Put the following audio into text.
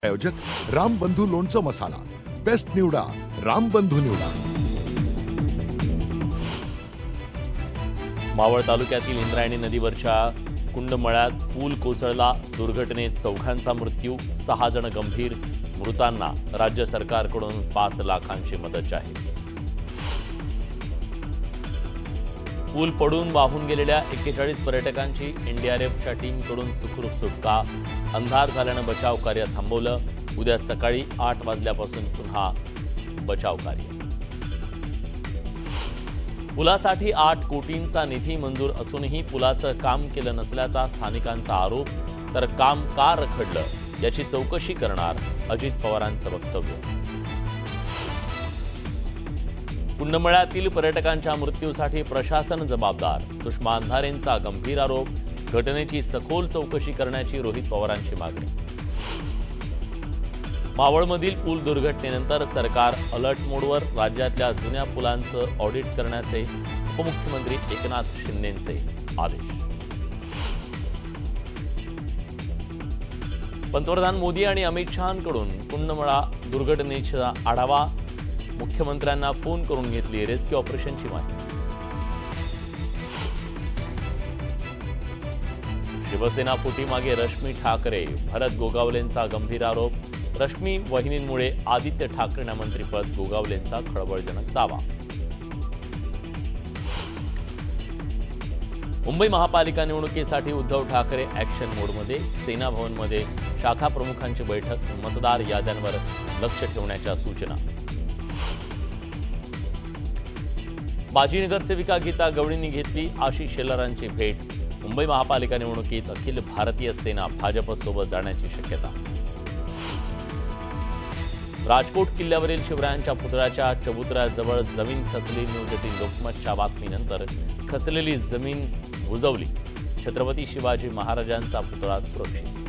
आयोजक रामबंधू लोणचं मसाला, बेस्ट निवडा रामबंधू निवडा। मावळ तालुक्यातील इंद्रायणी नदीवरच्या कुंडमळ्यात पूल कोसळला, दुर्घटनेत चौघांचा मृत्यू, 6 जण गंभीर, मृतांना राज्य सरकारकडून 5 लाखांची मदत जाहीर। पूल पडून वाहून गेलेल्या 41 पर्यटकांची एनडीआरएफच्या टीमकडून सुखरूप सुटका, अंधार झाल्यानं बचाव कार्य थांबवलं, उद्या सकाळी 8 वाजल्यापासून पुन्हा बचाव कार्य। पुलासाठी 8 कोटींचा निधी मंजूर असूनही पुलाचं काम केलं नसल्याचा स्थानिकांचा आरोप, तर काम का रखडलं याची चौकशी करणार अजित पवारांचं वक्तव्य। कुंडमळ्यातील पर्यटकांच्या मृत्यूसाठी प्रशासन जबाबदार, सुषमा अंधारेंचा गंभीर आरोप, घटनेची सखोल चौकशी करण्याची रोहित पवारांची मागणी। मावळमधील पूल दुर्घटनेनंतर सरकार अलर्ट मोडवर, राज्यातल्या जुन्या पुलांचं ऑडिट करण्याचे उपमुख्यमंत्री एकनाथ शिंदेंचे आदेश। पंतप्रधान मोदी आणि अमित शहांकडून कुंडमळा दुर्घटनेचा आढावा, मुख्यमंत्र्यांना फोन करून घेतली रेस्क्यू ऑपरेशनची माहिती। शिवसेना फुटीमागे रश्मी ठाकरे, भरत गोगावलेंचा गंभीर आरोप, रश्मी वहिनींमुळे आदित्य ठाकरेंना मंत्रिपद, गोगावलेंचा खळबळजनक दावा। मुंबई महापालिका निवडणुकीसाठी उद्धव ठाकरे ॲक्शन मोडमध्ये, सेना भवनमध्ये शाखा प्रमुखांची बैठक, मतदार याद्यांवर लक्ष ठेवण्याच्या सूचना। माजी नगरसेविका गीता गवळींनी घेतली आशिष शेलारांची भेट, मुंबई महापालिका निवडणुकीत अखिल भारतीय सेना भाजपसोबत जाण्याची शक्यता। राजकोट किल्ल्यावरील शिवरायांच्या पुतळ्याच्या चबुतऱ्याजवळ जमीन खचली, न्यूज 18 लोकमतच्या बातमीनंतर खचलेली जमीन बुजवली, छत्रपती शिवाजी महाराजांचा पुतळा सुरक्षित।